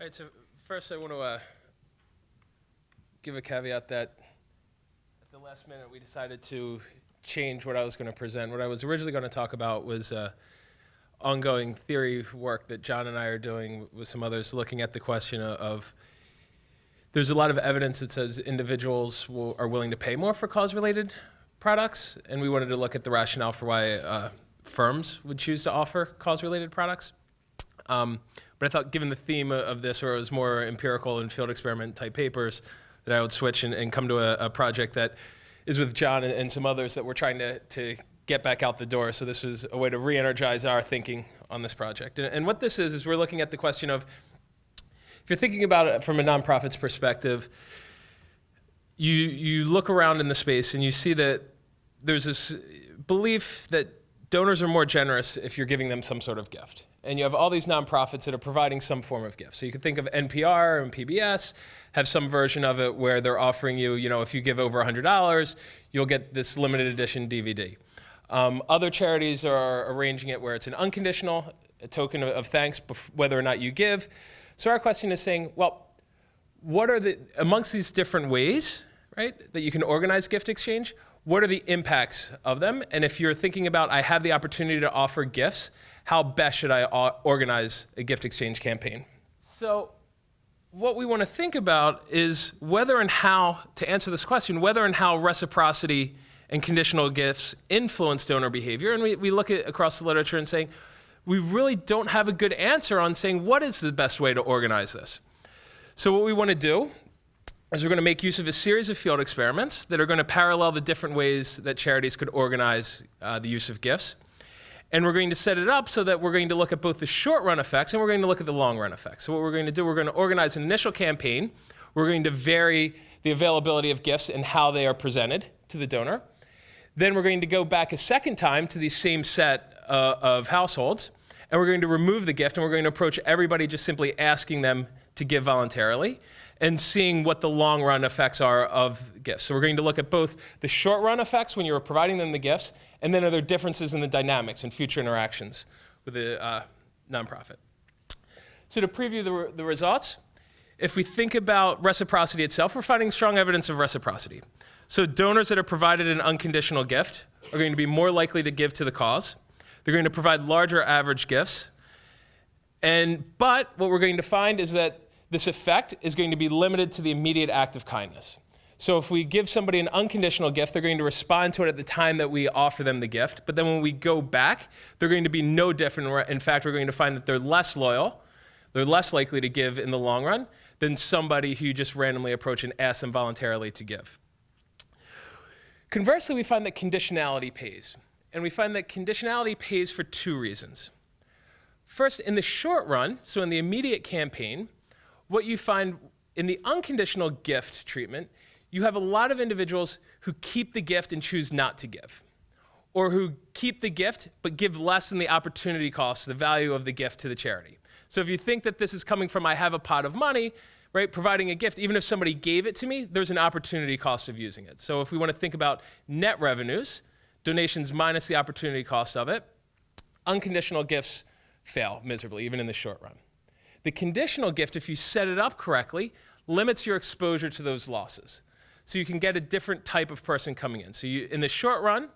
All right, so first I want to give a caveat that at the last minute we decided to change what I was going to present. What I was originally going to talk about was ongoing theory work that John and I are doing with some others, looking at the question of there's a lot of evidence that says individuals are willing to pay more for cause-related products, and we wanted to look at the rationale for why firms would choose to offer cause-related products. But I thought given the theme of this, where it was more empirical and field experiment type papers, that I would switch and come to a project that is with John and some others that we're trying to get back out the door. So this was a way to re-energize our thinking on this project. And what this is we're looking at the question of, if you're thinking about it from a nonprofit's perspective, you look around in the space and you see that there's this belief that donors are more generous if you're giving them some sort of gift. And you have all these nonprofits that are providing some form of gift. So you can think of NPR and PBS have some version of it where they're offering you, if you give over $100, you'll get this limited edition DVD. Other charities are arranging it where it's an unconditional, a token of thanks whether or not you give. So our question is saying, well, what are amongst these different ways, right, that you can organize gift exchange, what are the impacts of them? And if you're thinking about, I have the opportunity to offer gifts, how best should I organize a gift exchange campaign? So what we want to think about is whether and how, to answer this question, whether and how reciprocity and conditional gifts influence donor behavior. And we look at across the literature and saying, we really don't have a good answer on saying what is the best way to organize this. So what we want to do is we're going to make use of a series of field experiments that are going to parallel the different ways that charities could organize the use of gifts. And we're going to set it up so that we're going to look at both the short-run effects and we're going to look at the long-run effects. So what we're going to do, we're going to organize an initial campaign. We're going to vary the availability of gifts and how they are presented to the donor. Then we're going to go back a second time to the same set of households, and we're going to remove the gift, and we're going to approach everybody just simply asking them to give voluntarily and seeing what the long-run effects are of gifts. So we're going to look at both the short-run effects when you're providing them the gifts, and then are there differences in the dynamics and future interactions with the nonprofit. So to preview the results, if we think about reciprocity itself, we're finding strong evidence of reciprocity. So donors that are provided an unconditional gift are going to be more likely to give to the cause. They're going to provide larger average gifts. But what we're going to find is that this effect is going to be limited to the immediate act of kindness. So if we give somebody an unconditional gift, they're going to respond to it at the time that we offer them the gift. But then when we go back, they're going to be no different. In fact, we're going to find that they're less loyal, they're less likely to give in the long run than somebody who you just randomly approach and ask them voluntarily to give. Conversely, we find that conditionality pays. And we find that conditionality pays for two reasons. First, in the short run, so in the immediate campaign, what you find in the unconditional gift treatment, you have a lot of individuals who keep the gift and choose not to give, or who keep the gift but give less than the opportunity cost, the value of the gift to the charity. So if you think that this is coming from I have a pot of money, right, providing a gift, even if somebody gave it to me, there's an opportunity cost of using it. So if we want to think about net revenues, donations minus the opportunity cost of it, unconditional gifts fail miserably, even in the short run. The conditional gift, if you set it up correctly, limits your exposure to those losses. So you can get a different type of person coming in. So in the short run,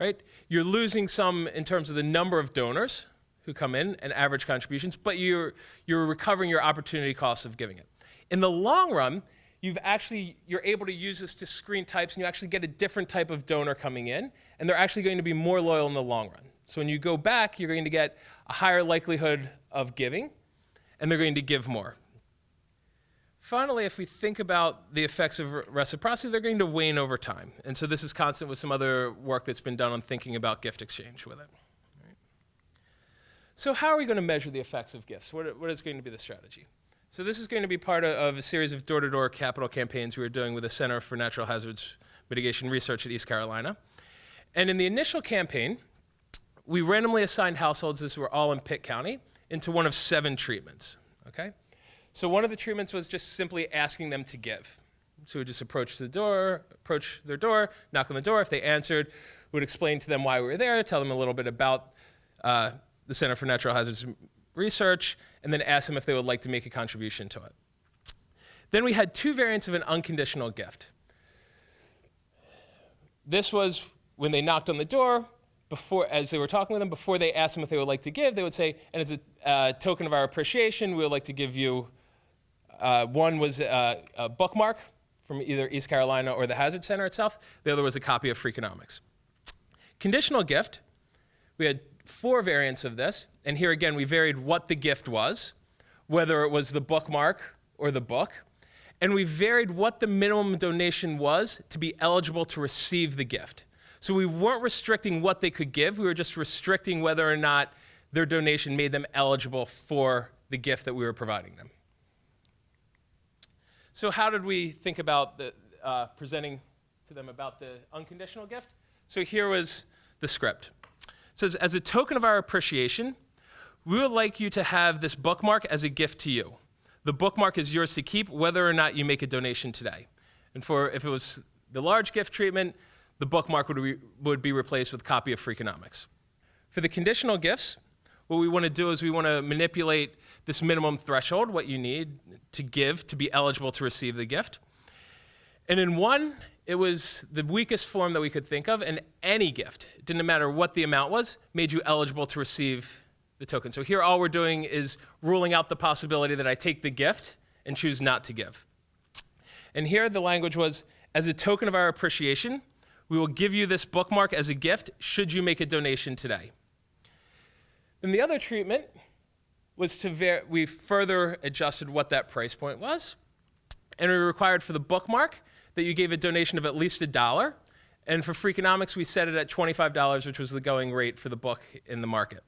right, you're losing some in terms of the number of donors who come in and average contributions, but you're recovering your opportunity costs of giving it. In the long run, you're able to use this to screen types, and you actually get a different type of donor coming in, and they're actually going to be more loyal in the long run. So when you go back, you're going to get a higher likelihood of giving, and they're going to give more. Finally, if we think about the effects of reciprocity, they're going to wane over time. And so this is constant with some other work that's been done on thinking about gift exchange with it. Right? So how are we going to measure the effects of gifts? What is going to be the strategy? So this is going to be part of a series of door-to-door capital campaigns we were doing with the Center for Natural Hazards Mitigation Research at East Carolina. And in the initial campaign, we randomly assigned households, as were all in Pitt County, into one of 7 treatments, okay? So one of the treatments was just simply asking them to give. So we just approach their door, knock on the door. If they answered, we would explain to them why we were there, tell them a little bit about the Center for Natural Hazards Research, and then ask them if they would like to make a contribution to it. Then we had two variants of an unconditional gift. This was when they knocked on the door, as they were talking with them, before they asked them if they would like to give, they would say, and as a token of our appreciation, we would like to give you, one was a bookmark from either East Carolina or the Hazard Center itself. The other was a copy of Freakonomics. Conditional gift, we had 4 variants of this, and here again we varied what the gift was, whether it was the bookmark or the book, and we varied what the minimum donation was to be eligible to receive the gift. So we weren't restricting what they could give, we were just restricting whether or not their donation made them eligible for the gift that we were providing them. So how did we think about presenting to them about the unconditional gift? So here was the script. It says, as a token of our appreciation, we would like you to have this bookmark as a gift to you. The bookmark is yours to keep whether or not you make a donation today. And if it was the large gift treatment, the bookmark would be replaced with a copy of Freakonomics. For the conditional gifts, what we want to do is we want to manipulate this minimum threshold, what you need to give to be eligible to receive the gift. And in one, it was the weakest form that we could think of, and any gift, it didn't matter what the amount was, made you eligible to receive the token. So here all we're doing is ruling out the possibility that I take the gift and choose not to give. And here the language was, as a token of our appreciation, we will give you this bookmark as a gift should you make a donation today. Then the other treatment was we further adjusted what that price point was, and we required for the bookmark that you gave a donation of at least $1, and for Freakonomics we set it at $25, which was the going rate for the book in the market.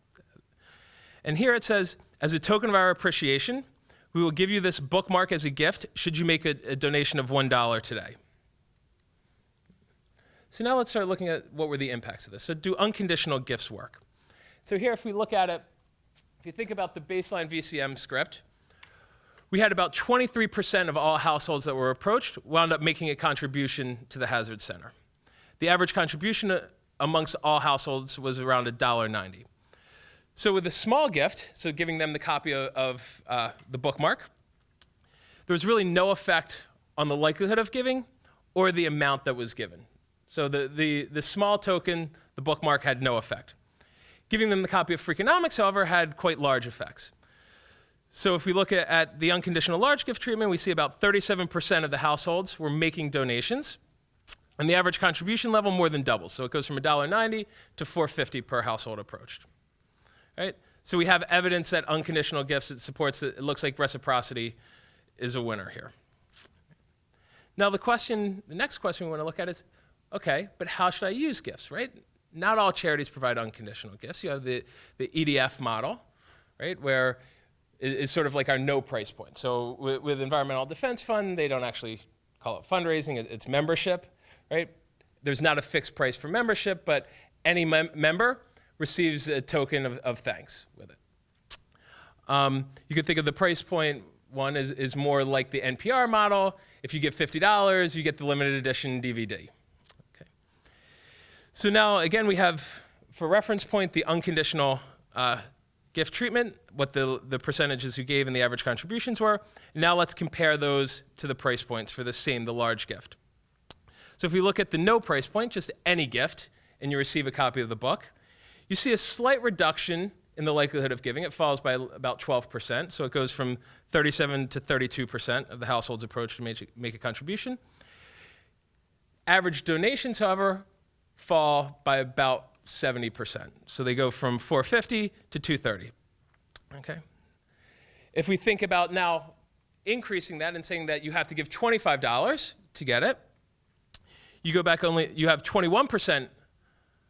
And here it says, as a token of our appreciation, we will give you this bookmark as a gift should you make a donation of $1 today. So now let's start looking at what were the impacts of this. So do unconditional gifts work? So here, if we look at it, if you think about the baseline VCM script, we had about 23% of all households that were approached wound up making a contribution to the Hazard Center. The average contribution amongst all households was around $1.90. So with a small gift, so giving them the copy of the bookmark, there was really no effect on the likelihood of giving or the amount that was given. So the small token, the bookmark, had no effect. Giving them the copy of Freakonomics, however, had quite large effects. So if we look at the unconditional large gift treatment, we see about 37% of the households were making donations, and the average contribution level more than doubles. So it goes from $1.90 to $4.50 per household approached. Right? So we have evidence that unconditional gifts, it supports that it looks like reciprocity is a winner here. Now the next question we want to look at is, okay, but how should I use gifts, right? Not all charities provide unconditional gifts. You have the EDF model, right, where it's sort of like our no price point. So with Environmental Defense Fund, they don't actually call it fundraising, it's membership, right? There's not a fixed price for membership, but any member receives a token of thanks with it. You could think of the price point one is more like the NPR model. If you give $50, you get the limited edition DVD. So now, again, we have, for reference point, the unconditional gift treatment, what the percentages you gave and the average contributions were. Now let's compare those to the price points for the large gift. So if we look at the no price point, just any gift, and you receive a copy of the book, you see a slight reduction in the likelihood of giving. It falls by about 12%, so it goes from 37 to 32% of the households approached to make a contribution. Average donations, however, fall by about 70%. So they go from $4.50 to $2.30. Okay? If we think about now increasing that and saying that you have to give $25 to get it, you go back you have 21%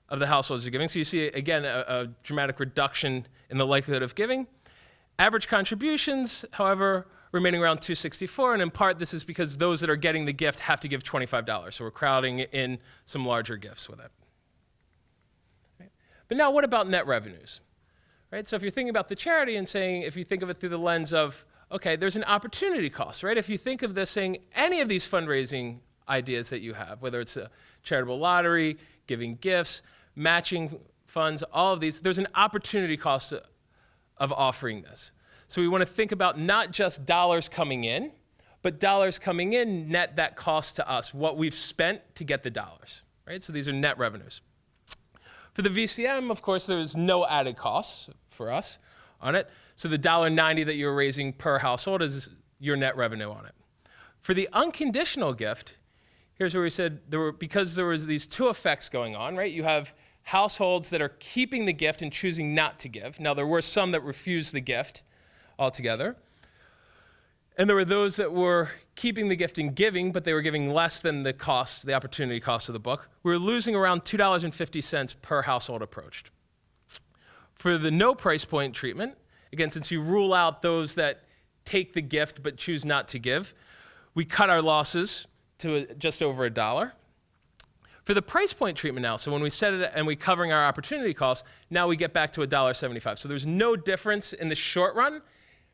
of the households are giving. So you see, again, a dramatic reduction in the likelihood of giving. Average contributions, however, remaining around $264, and in part this is because those that are getting the gift have to give $25, so we're crowding in some larger gifts with it. Right? But now what about net revenues? Right? So if you're thinking about the charity and saying, if you think of it through the lens of, okay, there's an opportunity cost, right? If you think of this saying, any of these fundraising ideas that you have, whether it's a charitable lottery, giving gifts, matching funds, all of these, there's an opportunity cost of offering this. So we want to think about not just dollars coming in, but dollars coming in net that cost to us, what we've spent to get the dollars, right? So these are net revenues. For the VCM, of course, there's no added costs for us on it. So the $1.90 that you're raising per household is your net revenue on it. For the unconditional gift, here's where we said because there was these two effects going on, right? You have households that are keeping the gift and choosing not to give. Now, there were some that refused the gift altogether. And there were those that were keeping the gift and giving, but they were giving less than the cost, the opportunity cost of the book. We were losing around $2.50 per household approached. For the no price point treatment, again, since you rule out those that take the gift but choose not to give, we cut our losses to just over $1. For the price point treatment now, so when we set it and we're covering our opportunity costs, now we get back to $1.75. So there's no difference in the short run,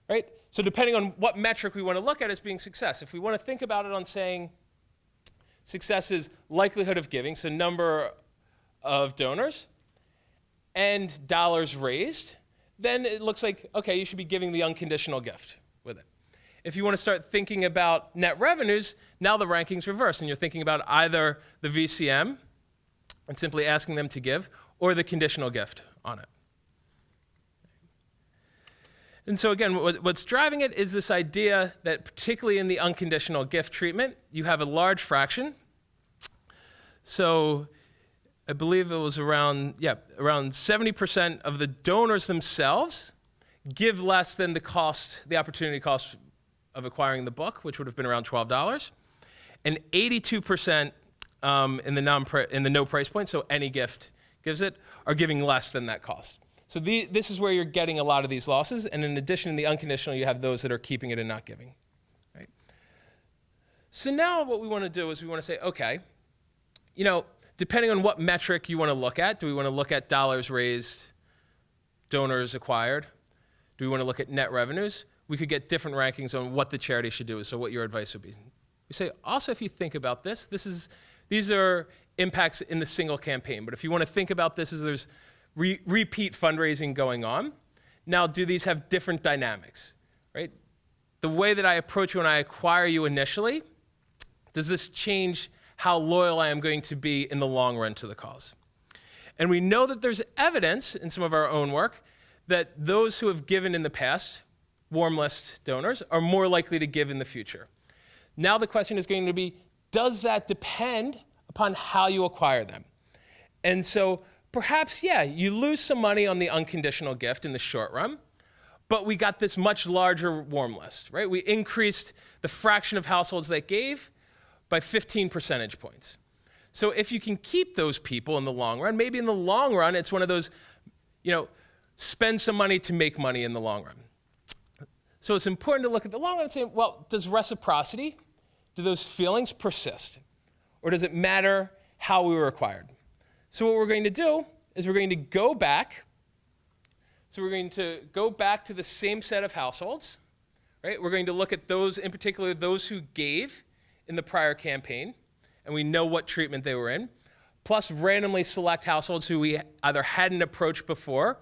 right? So depending on what metric we want to look at as being success. If we want to think about it on saying success is likelihood of giving, so number of donors, and dollars raised, then it looks like, okay, you should be giving the unconditional gift with it. If you want to start thinking about net revenues, now the ranking's reversed, and you're thinking about either the VCM and simply asking them to give, or the conditional gift on it. And so again, what's driving it is this idea that particularly in the unconditional gift treatment, you have a large fraction. So I believe it was around 70% of the donors themselves give less than the cost, the opportunity cost of acquiring the book, which would have been around $12. And 82% in the no price point, so any gift gives it, are giving less than that cost. So this is where you're getting a lot of these losses. And in addition, in the unconditional, you have those that are keeping it and not giving. Right? So now what we want to do is we want to say, okay, depending on what metric you want to look at, do we want to look at dollars raised, donors acquired? Do we want to look at net revenues? We could get different rankings on what the charity should do, so what your advice would be. We say, also, if you think about this, these are impacts in the single campaign. But if you want to think about this as there's repeat fundraising going on, now do these have different dynamics, right? The way that I approach you when I acquire you initially, does this change how loyal I am going to be in the long run to the cause? And we know that there's evidence in some of our own work that those who have given in the past, warm list donors, are more likely to give in the future. Now the question is going to be, does that depend upon how you acquire them? And so perhaps, you lose some money on the unconditional gift in the short run, but we got this much larger warm list, right? We increased the fraction of households that gave by 15 percentage points. So if you can keep those people in the long run, maybe in the long run, it's one of those, spend some money to make money in the long run. So it's important to look at the long run and say, well, does reciprocity, do those feelings persist? Or does it matter how we were acquired? So what we're going to do is we're going to go back. So we're going to go back to the same set of households, right? We're going to look at those, in particular, those who gave in the prior campaign, and we know what treatment they were in, plus randomly select households who we either hadn't approached before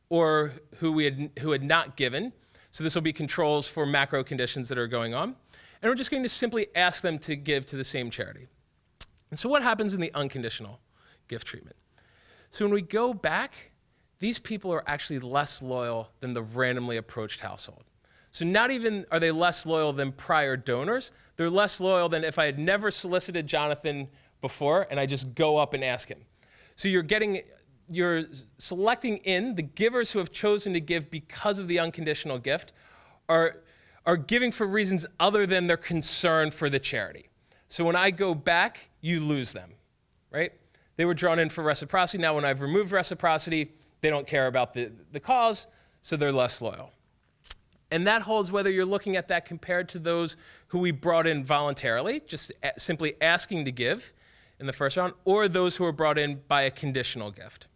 or who had not given. So this will be controls for macro conditions that are going on. And we're just going to simply ask them to give to the same charity. And so what happens in the unconditional gift treatment? So when we go back, these people are actually less loyal than the randomly approached household. So not even are they less loyal than prior donors, they're less loyal than if I had never solicited Jonathan before and I just go up and ask him. So you're selecting in the givers who have chosen to give because of the unconditional gift are giving for reasons other than their concern for the charity. So when I go back, you lose them, right? They were drawn in for reciprocity. Now when I've removed reciprocity, they don't care about the cause, so they're less loyal. And that holds whether you're looking at that compared to those who we brought in voluntarily, just simply asking to give in the first round, or those who were brought in by a conditional gift.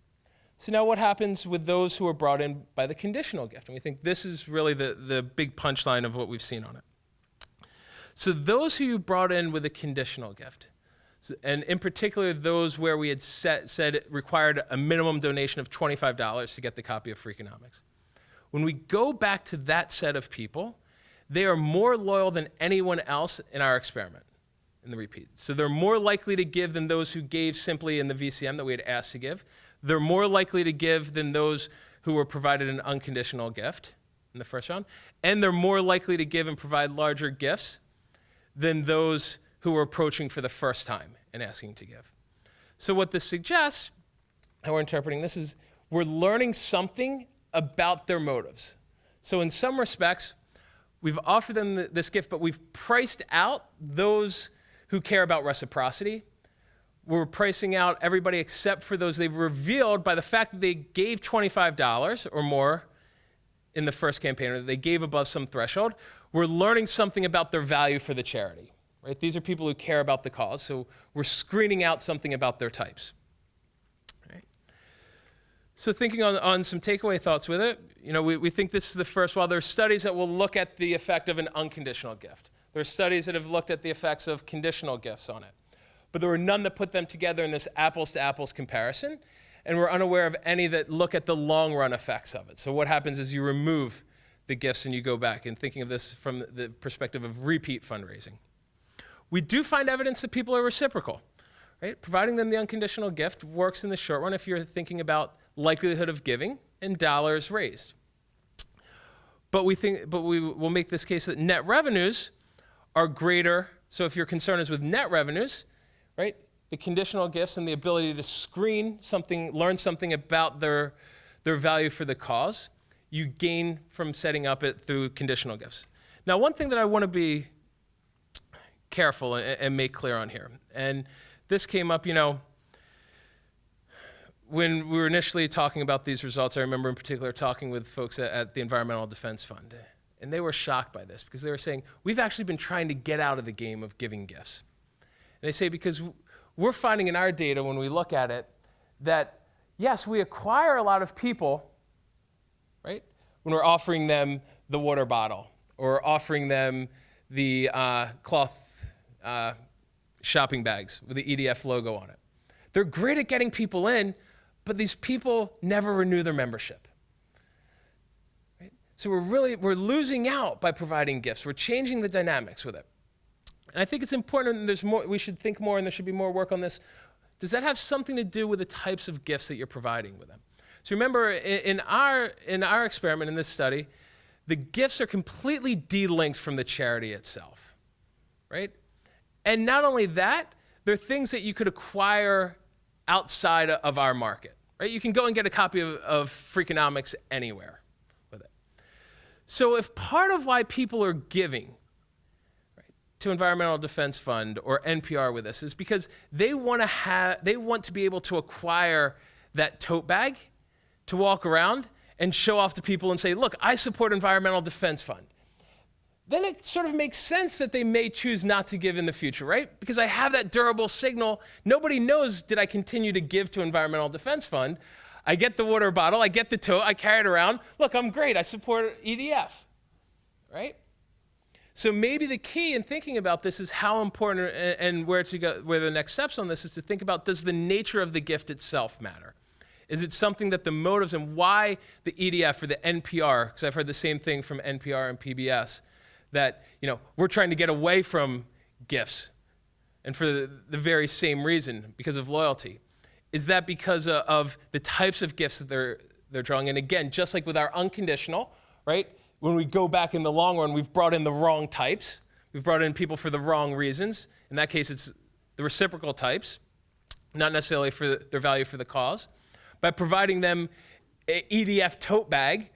So now what happens with those who are brought in by the conditional gift? And we think this is really the big punchline of what we've seen on it. So those who you brought in with a conditional gift, and in particular those where we had said it required a minimum donation of $25 to get the copy of Freakonomics, when we go back to that set of people, they are more loyal than anyone else in our experiment, in the repeat. So they're more likely to give than those who gave simply in the VCM that we had asked to give. They're more likely to give than those who were provided an unconditional gift in the first round. And they're more likely to give and provide larger gifts than those who were approaching for the first time and asking to give. So what this suggests, how we're interpreting this, is we're learning something about their motives. So in some respects, we've offered them this gift, but we've priced out those who care about reciprocity. We're pricing out everybody except for those they've revealed by the fact that they gave $25 or more in the first campaign, or that they gave above some threshold. We're learning something about their value for the charity. Right? These are people who care about the cause, so we're screening out something about their types. Right? So thinking on some takeaway thoughts with it, we think this is the first. While there are studies that will look at the effect of an unconditional gift, there are studies that have looked at the effects of conditional gifts on it, but there were none that put them together in this apples-to-apples comparison, and we're unaware of any that look at the long-run effects of it. So what happens is you remove the gifts and you go back, and thinking of this from the perspective of repeat fundraising. We do find evidence that people are reciprocal, right? Providing them the unconditional gift works in the short run if you're thinking about likelihood of giving and dollars raised. But we will make this case that net revenues are greater. So if your concern is with net revenues, right, the conditional gifts and the ability to screen something, learn something about their value for the cause, you gain from setting up it through conditional gifts. Now, one thing that I want to be careful and make clear on here. And this came up, when we were initially talking about these results. I remember in particular talking with folks at the Environmental Defense Fund, and they were shocked by this because they were saying, we've actually been trying to get out of the game of giving gifts. And they say, because we're finding in our data when we look at it that, yes, we acquire a lot of people, right, when we're offering them the water bottle or offering them the cloth shopping bags with the EDF logo on it. They're great at getting people in, but these people never renew their membership. Right? So we're losing out by providing gifts. We're changing the dynamics with it. And I think it's important, and there's more, we should think more, and there should be more work on this. Does that have something to do with the types of gifts that you're providing with them? So remember, in our experiment, in this study, the gifts are completely delinked from the charity itself, right? And not only that, they're things that you could acquire outside of our market, right? You can go and get a copy of Freakonomics anywhere with it. So if part of why people are giving, right, to Environmental Defense Fund or NPR with this is because they want to be able to acquire that tote bag to walk around and show off to people and say, look, I support Environmental Defense Fund. Then it sort of makes sense that they may choose not to give in the future, right? Because I have that durable signal. Nobody knows, did I continue to give to Environmental Defense Fund? I get the water bottle, I get the tote, I carry it around. Look, I'm great, I support EDF, right? So maybe the key in thinking about this is how important and where to go, where the next steps on this is to think about, does the nature of the gift itself matter? Is it something that the motives and why the EDF or the NPR, because I've heard the same thing from NPR and PBS, that we're trying to get away from gifts, and for the very same reason, because of loyalty. Is that because of the types of gifts that they're drawing? And again, just like with our unconditional, right? When we go back in the long run, we've brought in the wrong types. We've brought in people for the wrong reasons. In that case, it's the reciprocal types, not necessarily for their value for the cause. By providing them an EDF tote bag,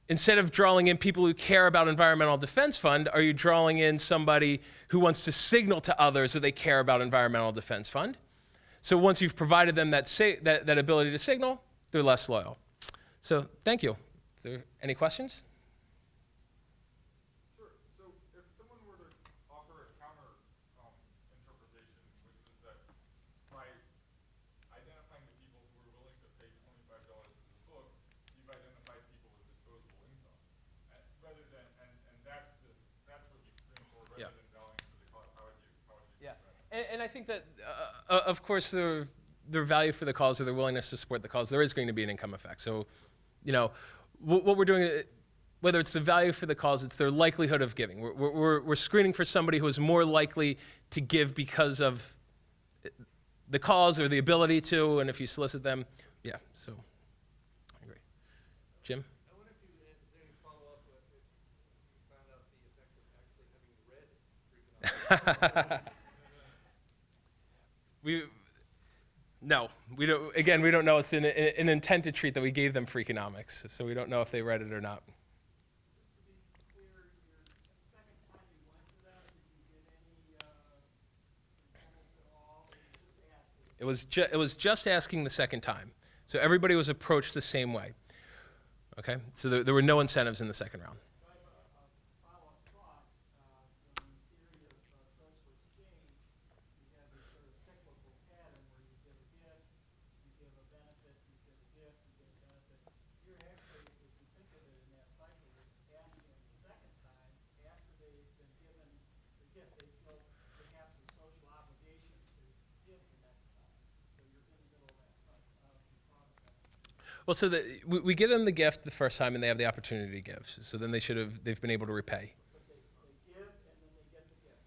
instead of drawing in people who care about Environmental Defense Fund, are you drawing in somebody who wants to signal to others that they care about Environmental Defense Fund? So once you've provided them that ability to signal, they're less loyal. So thank you. Are there any questions? Sure. So if someone were to offer a counter interpretation, which is that by identifying the people who are willing to pay $25 for the book, you've identified people with disposable income, rather than and that's what you screen for, rather than valuing for the cost. How would you? Yeah, and I think that of course their value for the cause or their willingness to support the cause, there is going to be an income effect. So, what we're doing, whether it's the value for the cause, it's their likelihood of giving. We're screening for somebody who is more likely to give because of the cause or the ability to, and if you solicit them, yeah, so I agree. Jim? I wonder if you had any follow-up if you found out the effect of actually having read Freakonomics. No, we don't. Again, we don't know. It's an intent to treat that we gave them Freakonomics, so we don't know if they read it or not. Just to be clear, the second time you went to that, did you get any incentives at all? Or just asking? It was just asking the second time, so everybody was approached the same way. Okay, so there were no incentives in the second round. So I have a follow-up thought. In the theory of social exchange, you have this sort of cyclical pattern where you give a gift, you give a benefit, you give a gift, you give a benefit. You're actually, if you think of it in that cycle, you're asking them the second time after they've been given the gift. They feel perhaps a social obligation to give the next time. So you're in the middle of that cycle. I don't know if you thought of that. Well, so we give them the gift the first time, and they have the opportunity to give. So then they've been able to repay. But they give and then they get the gift.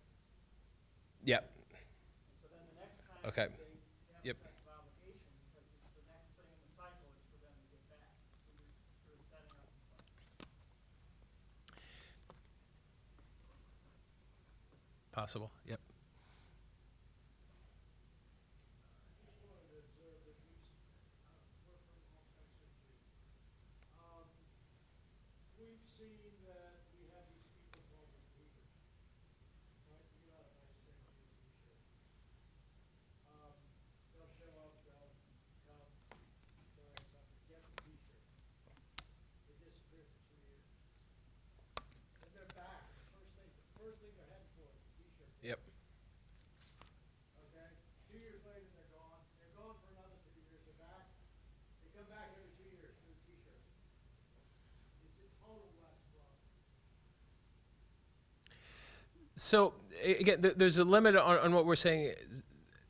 Yeah. And so then the next time Okay. they have Yep. a sense of obligation because it's the next thing in the cycle is for them to get back. So you're sort of setting up the cycle. Possible. Yep. Just wanted to observe that we're from all kinds of views. We've seen that we have these people called the greeters, right? You know, I send you a t-shirt. They'll show up, they'll come, buy something, get the t-shirt. They disappear for 2 years. Then they're back, and the first thing they're heading for is the t-shirt. Yep. Okay? 2 years later, they're gone. They're gone for another 2 years. They're back. They come back every 2 years for the t-shirts. It's a total West problem. So again, there's a limit on what we're saying.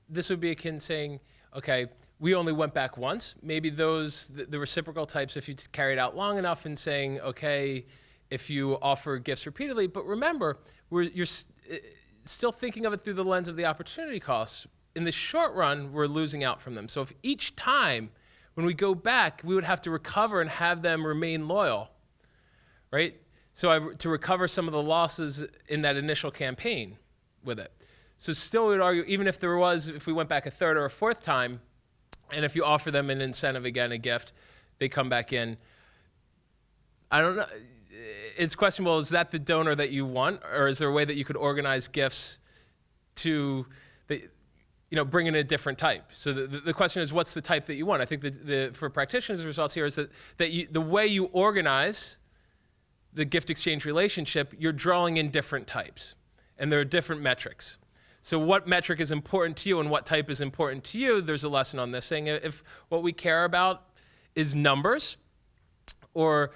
This would be akin saying, okay, we only went back once. Maybe the reciprocal types, if you carry it out long enough, and saying, okay, if you offer gifts repeatedly. But remember, you're still thinking of it through the lens of the opportunity costs. In the short run, we're losing out from them. So if each time when we go back, we would have to recover and have them remain loyal, right? So to recover some of the losses in that initial campaign with it. So still, we would argue, even if we went back a third or a fourth time, and if you offer them an incentive again, a gift, they come back in. I don't know. It's questionable, is that the donor that you want, or is there a way that you could organize gifts to bring in a different type? So the question is, what's the type that you want? I think that for practitioners, the results here is that the way you organize the gift exchange relationship, you're drawing in different types, and there are different metrics. So what metric is important to you and what type is important to you, there's a lesson on this, saying if what we care about is numbers or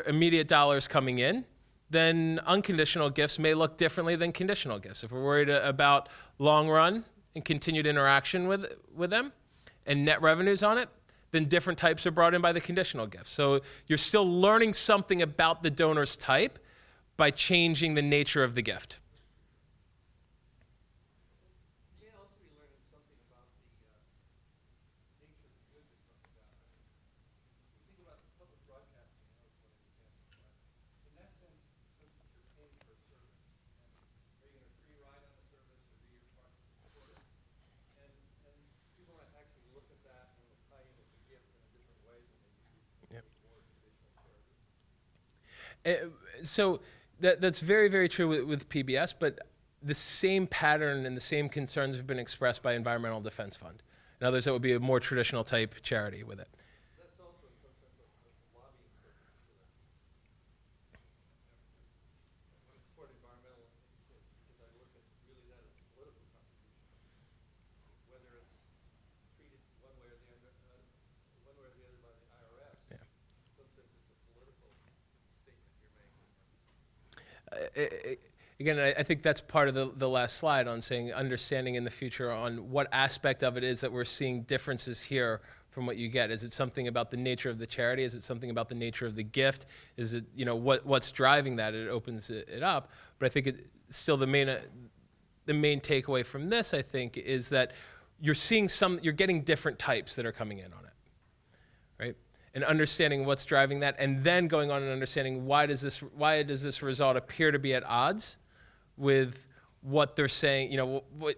immediate dollars coming in, then unconditional gifts may look differently than conditional gifts. If we're worried about long run and continued interaction with them and net revenues on it, then different types are brought in by the conditional gifts. So you're still learning something about the donor's type by changing the nature of the gift. You may also be learning something about the nature of the good that comes about. You think about public broadcasting, that was one example. In that sense, since you're paying for a service, and are you going to free ride on the service or do your part to support it? And people might actually look at that and tie in with the gift in a different way than they do Yep. more traditional charities. So that's very, very true with PBS, but the same pattern and the same concerns have been expressed by Environmental Defense Fund. In others, that would be a more traditional type charity with it. That's also in some sense a lobbying purpose for them. When I support environmental initiatives, because I look at really that as a political contribution, whether it's treated one way or the other by the IRS. Yeah. In some sense, it's a political statement you're making. Again, I think that's part of the last slide on saying understanding in the future on what aspect of it is that we're seeing differences here from what you get? Is it something about the nature of the charity? Is it something about the nature of the gift? Is it, what's driving that? It opens it up. But I think still the main takeaway from this, I think, is that you're getting different types that are coming in on it, right? And understanding what's driving that, and then going on and understanding why does this result appear to be at odds with what they're saying, what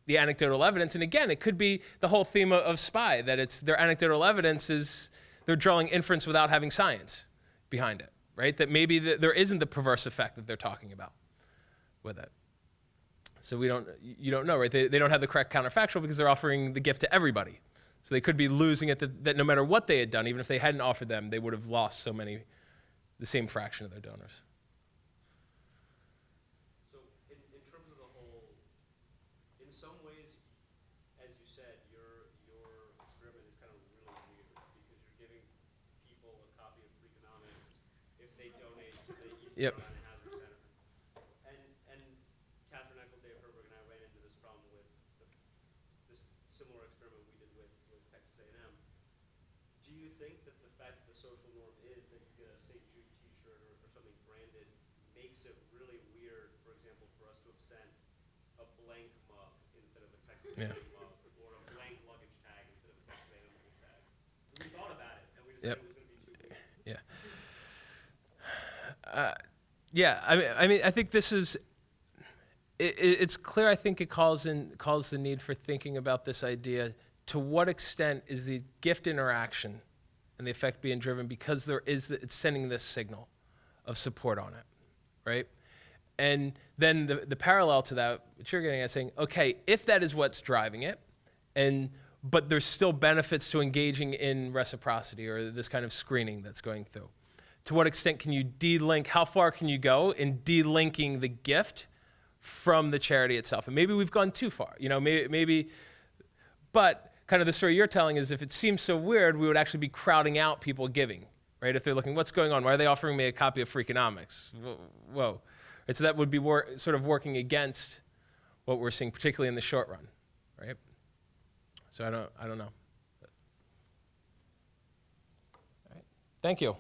the anecdotal evidence. And again, it could be the whole theme of SPY, that it's their anecdotal evidence is they're drawing inference without having science behind it, right? That maybe there isn't the perverse effect that they're talking about with it. So you don't know, right? They don't have the correct counterfactual because they're offering the gift to everybody. So they could be losing it that no matter what they had done, even if they hadn't offered them, they would have lost the same fraction of their donors. So in terms of the whole, in some ways, as you said, your experiment is kind of really weird because you're giving people a copy of Freakonomics if they donate to the East Yep. Carolina Hazard Center. And Catherine Eckel, Dave Herberg, and I ran into this problem with this similar experiment we did with Texas A&M. Do you think that the fact that the social norm is that you get a St. Jude t-shirt or something branded makes it really weird, for example, for us to have sent a blank mug instead of a Texas A&M mug, or a blank luggage tag instead of a Texas A&M luggage tag? We thought about it, and we decided it was going to be too weird. Yeah. I mean, I think this is. It's clear. I think it calls the need for thinking about this idea. To what extent is the gift interaction and the effect being driven because it's sending this signal of support on it, right? And then the parallel to that, what you're getting at, saying, okay, if that is what's driving it, but there's still benefits to engaging in reciprocity or this kind of screening that's going through. To what extent can you de-link? How far can you go in de-linking the gift from the charity itself? And maybe we've gone too far, maybe, but kind of the story you're telling is if it seems so weird, we would actually be crowding out people giving, right? If they're looking, what's going on? Why are they offering me a copy of Freakonomics? Whoa. Right, so that would be sort of working against what we're seeing, particularly in the short run, right? So I don't know. All right. Thank you.